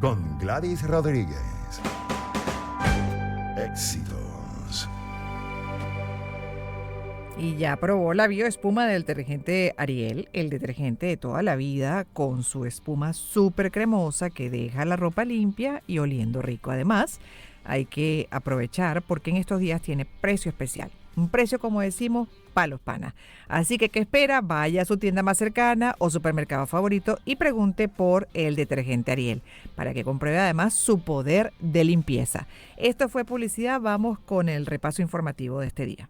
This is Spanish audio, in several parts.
con Gladys Rodríguez. Éxitos. Y ya probó la bioespuma del detergente Ariel, el detergente de toda la vida, con su espuma súper cremosa que deja la ropa limpia y oliendo rico. Además, hay que aprovechar porque en estos días tiene precio especial. Un precio, como decimos, palos pana. Así que, ¿qué espera? Vaya a su tienda más cercana o supermercado favorito y pregunte por el detergente Ariel, para que compruebe además su poder de limpieza. Esto fue publicidad, vamos con el repaso informativo de este día.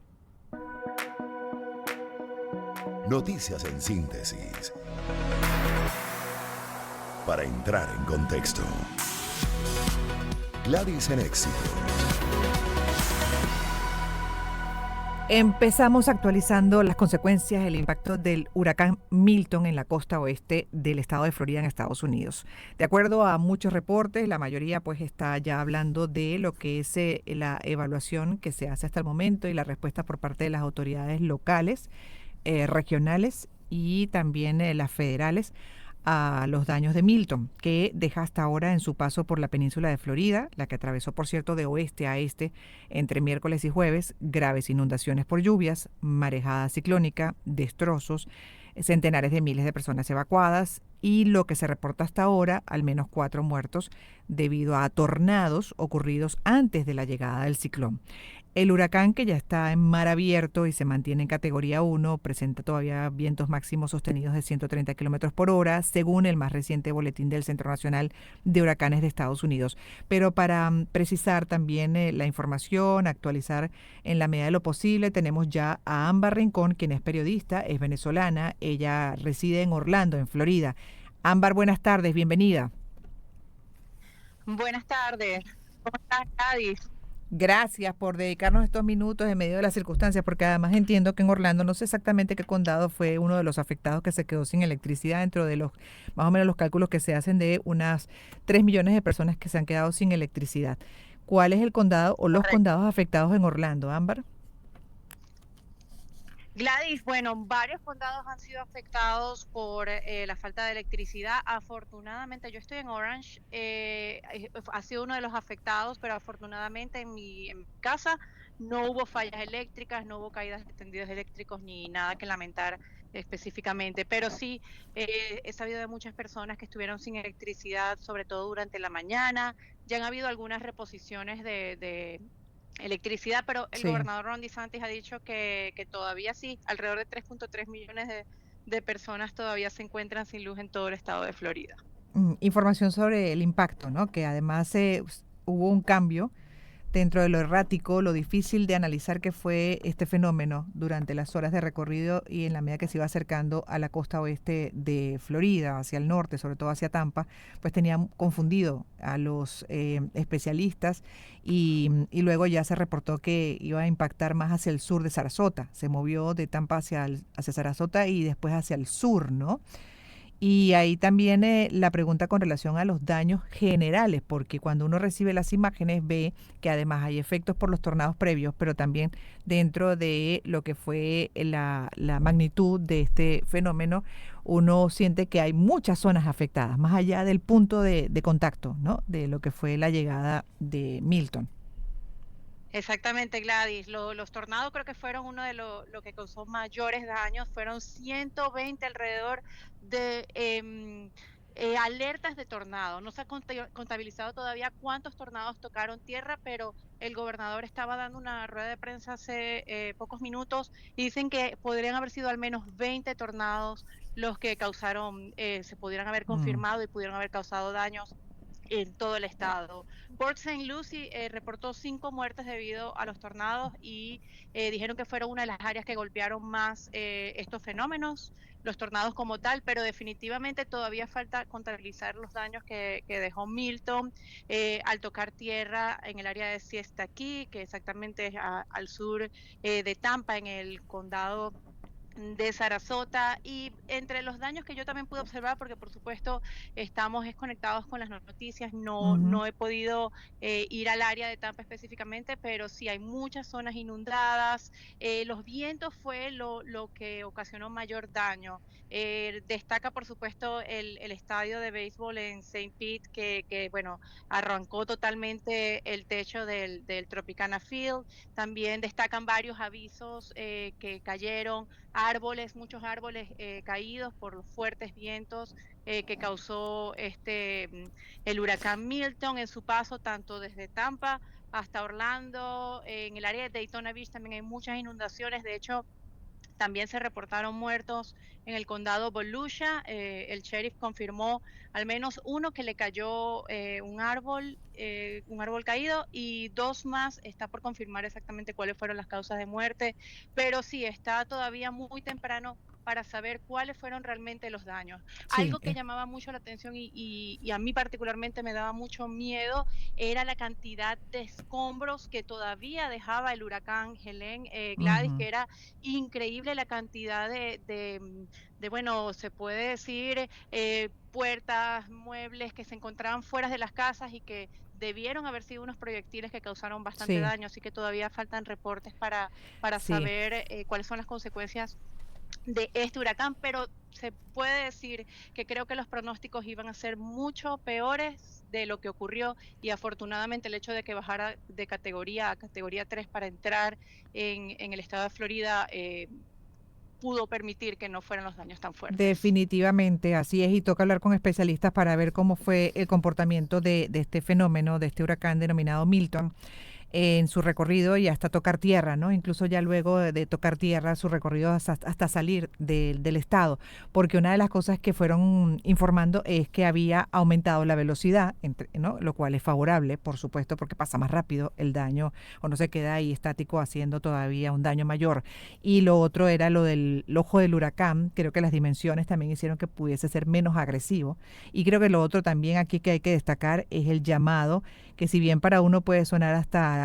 Noticias en síntesis. Para entrar en contexto. Gladys en Éxitos. Empezamos actualizando las consecuencias del impacto del huracán Milton en la costa oeste del estado de Florida en Estados Unidos. De acuerdo a muchos reportes, la mayoría pues está ya hablando de lo que es la evaluación que se hace hasta el momento y la respuesta por parte de las autoridades locales, regionales y también las federales a los daños de Milton, que deja hasta ahora en su paso por la península de Florida, la que atravesó, por cierto, de oeste a este entre miércoles y jueves, graves inundaciones por lluvias, marejada ciclónica, destrozos, centenares de miles de personas evacuadas y lo que se reporta hasta ahora, al menos 4 muertos debido a tornados ocurridos antes de la llegada del ciclón. El huracán, que ya está en mar abierto y se mantiene en categoría 1, presenta todavía vientos máximos sostenidos de 130 kilómetros por hora, según el más reciente boletín del Centro Nacional de Huracanes de Estados Unidos. Pero para precisar también la información, actualizar en la medida de lo posible, tenemos ya a Ámbar Rincón, quien es periodista, es venezolana, ella reside en Orlando, en Florida. Ámbar, buenas tardes, bienvenida. Buenas tardes, ¿cómo estás, Gladys? Gracias por dedicarnos estos minutos en medio de las circunstancias, porque además entiendo que en Orlando no sé exactamente qué condado fue uno de los afectados que se quedó sin electricidad dentro de los, más o menos los cálculos que se hacen de unas 3 millones de personas que se han quedado sin electricidad. ¿Cuál es el condado o los Correcto. condados afectados en Orlando, Ámbar? Gladys, bueno, varios condados han sido afectados por la falta de electricidad. Afortunadamente, yo estoy en Orange, ha sido uno de los afectados, pero afortunadamente en mi casa no hubo fallas eléctricas, no hubo caídas de tendidos eléctricos ni nada que lamentar específicamente. Pero sí, he sabido de muchas personas que estuvieron sin electricidad, sobre todo durante la mañana. Ya han habido algunas reposiciones de electricidad, pero el Sí. gobernador Ron DeSantis ha dicho que todavía sí, alrededor de 3.3 millones de personas todavía se encuentran sin luz en todo el estado de Florida. Información sobre el impacto, ¿no? Que además hubo un cambio dentro de lo errático, lo difícil de analizar que fue este fenómeno durante las horas de recorrido y en la medida que se iba acercando a la costa oeste de Florida, hacia el norte, sobre todo hacia Tampa, pues tenían confundido a los especialistas y luego ya se reportó que iba a impactar más hacia el sur de Sarasota. Se movió de Tampa hacia Sarasota y después hacia el sur, ¿no? Y ahí también la pregunta con relación a los daños generales, porque cuando uno recibe las imágenes ve que además hay efectos por los tornados previos, pero también dentro de lo que fue la magnitud de este fenómeno, uno siente que hay muchas zonas afectadas, más allá del punto de contacto, ¿no? De lo que fue la llegada de Milton. Exactamente, Gladys. Los tornados creo que fueron uno de lo que causó mayores daños. Fueron 120 alrededor de alertas de tornado. No se ha contabilizado todavía cuántos tornados tocaron tierra, pero el gobernador estaba dando una rueda de prensa hace pocos minutos y dicen que podrían haber sido al menos 20 tornados los que causaron, se pudieran haber Mm. confirmado y pudieron haber causado daños en todo el estado. Port St. Lucie reportó 5 muertes debido a los tornados y dijeron que fueron una de las áreas que golpearon más estos fenómenos, los tornados como tal, pero definitivamente todavía falta contabilizar los daños que dejó Milton al tocar tierra en el área de Siesta Key, que exactamente es al sur de Tampa, en el condado de Sarasota, y entre los daños que yo también pude observar, porque por supuesto estamos conectados con las noticias, Ujú. no he podido ir al área de Tampa específicamente, pero sí hay muchas zonas inundadas. Los vientos fue lo que ocasionó mayor daño. Destaca por supuesto el estadio de béisbol en St. Pete, bueno, arrancó totalmente el techo del Tropicana Field. También destacan varios avisos que cayeron, árboles, muchos árboles caídos por los fuertes vientos que causó el huracán Milton en su paso tanto desde Tampa hasta Orlando. En el área de Daytona Beach también hay muchas inundaciones. De hecho, también se reportaron muertos en el condado Volusia. El sheriff confirmó al menos uno que le cayó un árbol caído, y dos más. Está por confirmar exactamente cuáles fueron las causas de muerte, pero sí, está todavía muy temprano para saber cuáles fueron realmente los daños. Sí, Algo que llamaba mucho la atención y a mí particularmente me daba mucho miedo era la cantidad de escombros que todavía dejaba el huracán Helene, Gladys, ujú. que era increíble la cantidad bueno, se puede decir, puertas, muebles que se encontraban fuera de las casas y que debieron haber sido unos proyectiles que causaron bastante Sí, daño, así que todavía faltan reportes para sí. saber cuáles son las consecuencias de este huracán, pero se puede decir que creo que los pronósticos iban a ser mucho peores de lo que ocurrió, y afortunadamente el hecho de que bajara de categoría a categoría 3 para entrar en el estado de Florida pudo permitir que no fueran los daños tan fuertes. Definitivamente, así es, y toca hablar con especialistas para ver cómo fue el comportamiento de este fenómeno, de este huracán denominado Milton, en su recorrido y hasta tocar tierra, ¿no? Incluso ya luego de tocar tierra, su recorrido hasta salir del estado, porque una de las cosas que fueron informando es que había aumentado la velocidad, ¿no? Lo cual es favorable, por supuesto, porque pasa más rápido el daño o no se queda ahí estático haciendo todavía un daño mayor. Y lo otro era lo del ojo del huracán, creo que las dimensiones también hicieron que pudiese ser menos agresivo. Y creo que lo otro también aquí que hay que destacar es el llamado, que si bien para uno puede sonar hasta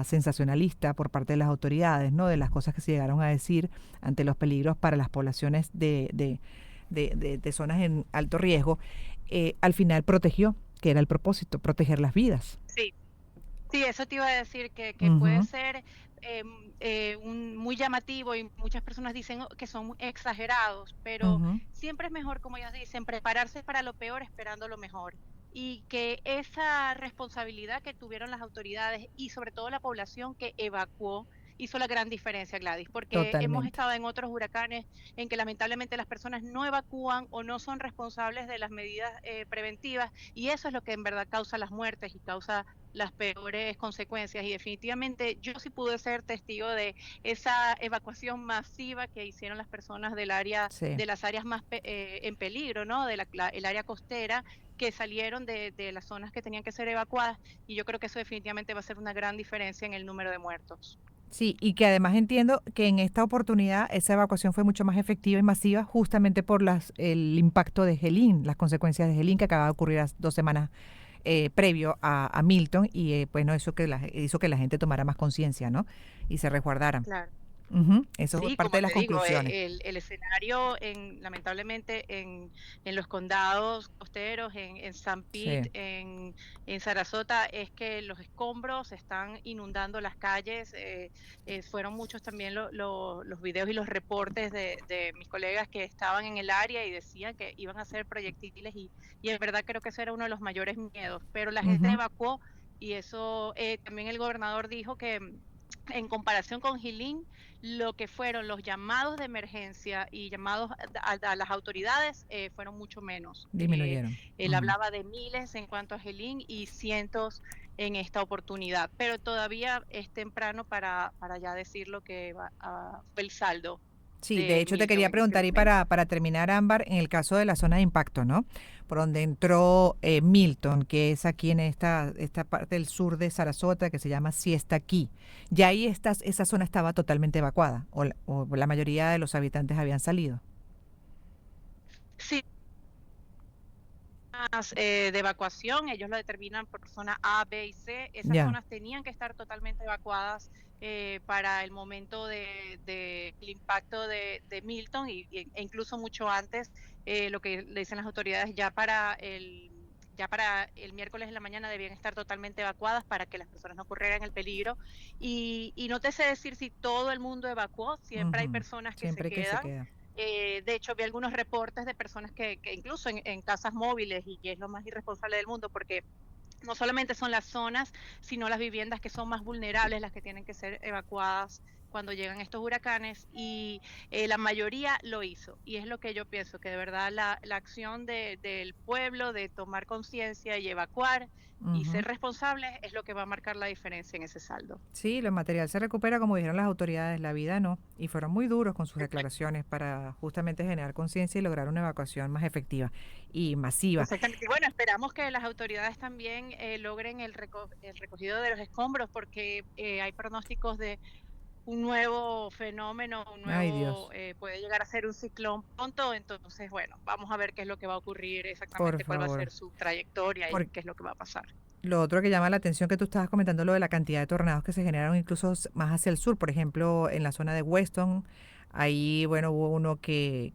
sensacionalista por parte de las autoridades, ¿no? De las cosas que se llegaron a decir ante los peligros para las poblaciones de zonas en alto riesgo, al final protegió, que era el propósito, proteger las vidas. Sí, sí, eso te iba a decir que puede Ujú, ser muy llamativo, y muchas personas dicen que son muy exagerados, pero ujú. siempre es mejor, como ellos dicen, prepararse para lo peor esperando lo mejor. Y que esa responsabilidad que tuvieron las autoridades y sobre todo la población que evacuó hizo la gran diferencia, Gladys, porque hemos Totalmente. estado en otros huracanes en que lamentablemente las personas no evacúan o no son responsables de las medidas preventivas, y eso es lo que en verdad causa las muertes y causa las peores consecuencias. Y definitivamente yo sí pude ser testigo de esa evacuación masiva que hicieron las personas del área, Sí. de las áreas más en peligro, ¿no? El área costera, que salieron de las zonas que tenían que ser evacuadas, y yo creo que eso definitivamente va a ser una gran diferencia en el número de muertos. Sí, y que además entiendo que en esta oportunidad esa evacuación fue mucho más efectiva y masiva justamente por el impacto de Helene, las consecuencias de Helene que acaba de ocurrir hace 2 semanas previo a Milton y bueno, eso hizo que la gente tomara más conciencia, ¿no? Y se resguardara. Claro. Ujú, eso fue Sí, parte como de las te digo, conclusiones. el escenario lamentablemente en los condados costeros, en San Sí. Pete, en Sarasota, es que los escombros están inundando las calles. Fueron muchos también los videos y los reportes de mis colegas que estaban en el área y decían que iban a ser proyectiles, y en verdad creo que eso era uno de los mayores miedos, pero la gente Ujú. evacuó. Y eso también el gobernador dijo que en comparación con Gilín, lo que fueron los llamados de emergencia y llamados a las autoridades fueron mucho menos. Disminuyeron. Él Ujú. hablaba de miles en cuanto a Helene y cientos en esta oportunidad, pero todavía es temprano para ya decir lo que fue el saldo Sí, de de hecho te Milton quería en este preguntar y momento. para terminar, Ámbar, en el caso de la zona de impacto, ¿no? Por donde entró Milton, que es aquí en esta parte del sur de Sarasota, que se llama Siesta Key. Ya ahí esa zona estaba totalmente evacuada, o la mayoría de los habitantes habían salido. Sí, de evacuación, ellos lo determinan por zona A, B y C. Esas Ya. zonas tenían que estar totalmente evacuadas para el momento el impacto de Milton e incluso mucho antes, lo que le dicen las autoridades ya para el miércoles en la mañana debían estar totalmente evacuadas para que las personas no corrieran el peligro. Y no te sé decir si todo el mundo evacuó, siempre hay Ujú. personas que se Siempre que se quedan. queda. De hecho, vi algunos reportes de personas que incluso en casas móviles, y es lo más irresponsable del mundo, porque no solamente son las zonas, sino las viviendas que son más vulnerables, las que tienen que ser evacuadas cuando llegan estos huracanes, y la mayoría lo hizo. Y es lo que yo pienso, que de verdad la acción del pueblo de tomar conciencia y evacuar y Ujú. ser responsables es lo que va a marcar la diferencia en ese saldo. Sí, lo material se recupera, como dijeron las autoridades, la vida no. Y fueron muy duros con sus declaraciones para justamente generar conciencia y lograr una evacuación más efectiva y masiva. Exactamente. Y bueno, esperamos que las autoridades también logren el recogido de los escombros, porque hay pronósticos de un nuevo fenómeno, Ay, Dios, puede llegar a ser un ciclón pronto. Entonces, bueno, vamos a ver qué es lo que va a ocurrir por exactamente, cuál va a favor. ser su trayectoria y Por qué es lo que va a pasar. lo otro que llama la atención que tú estabas comentando, lo de la cantidad de tornados que se generaron incluso más hacia el sur, por ejemplo, en la zona de Weston, ahí, bueno, hubo uno que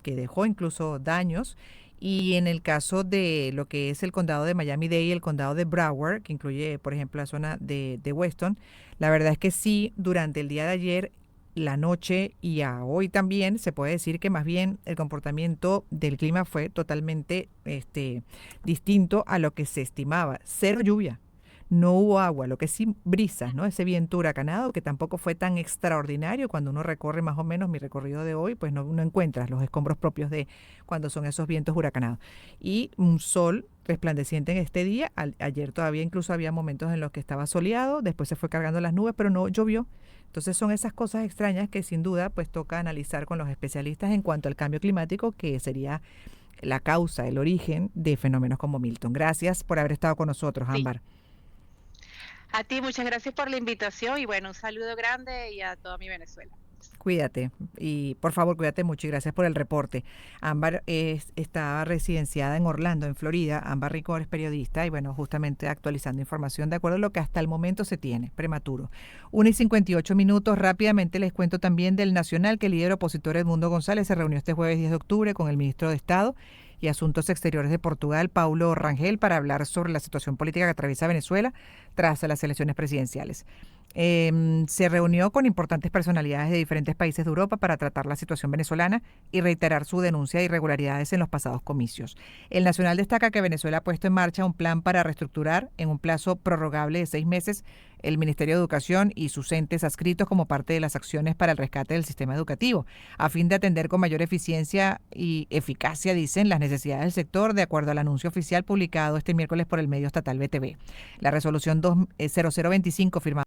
dejó incluso daños. Y en el caso de lo que es el condado de Miami-Dade y el condado de Broward, que incluye, por ejemplo, la zona de Weston, la verdad es que sí, durante el día de ayer, la noche y a hoy también, se puede decir que más bien el comportamiento del clima fue totalmente distinto a lo que se estimaba. Cero lluvia, no hubo agua, lo que sí brisas, ¿no? Ese viento huracanado que tampoco fue tan extraordinario. Cuando uno recorre más o menos mi recorrido de hoy, pues no encuentras los escombros propios de cuando son esos vientos huracanados. Y un sol resplandeciente en este día. Ayer todavía incluso había momentos en los que estaba soleado, después se fue cargando las nubes, pero no llovió. Entonces son esas cosas extrañas que sin duda pues toca analizar con los especialistas en cuanto al cambio climático, que sería la causa, el origen de fenómenos como Milton. Gracias por haber estado con nosotros, Sí, Ámbar. a ti muchas gracias por la invitación y bueno, un saludo grande y a toda mi Venezuela. Cuídate y por favor cuídate mucho y gracias por el reporte. Ámbar está residenciada en Orlando, en Florida. Ámbar Ricor es periodista y bueno, justamente actualizando información de acuerdo a lo que hasta el momento se tiene, prematuro. 1:58 rápidamente les cuento también del Nacional, que el líder opositor Edmundo González se reunió este jueves 10 de octubre con el ministro de Estado y Asuntos Exteriores de Portugal, Paulo Rangel, para hablar sobre la situación política que atraviesa Venezuela tras las elecciones presidenciales. Se reunió con importantes personalidades de diferentes países de Europa para tratar la situación venezolana y reiterar su denuncia de irregularidades en los pasados comicios. El Nacional destaca que Venezuela ha puesto en marcha un plan para reestructurar en un plazo prorrogable de 6 meses el Ministerio de Educación y sus entes adscritos como parte de las acciones para el rescate del sistema educativo, a fin de atender con mayor eficiencia y eficacia, dicen, las necesidades del sector, de acuerdo al anuncio oficial publicado este miércoles por el medio estatal BTV. La resolución 0025 firmada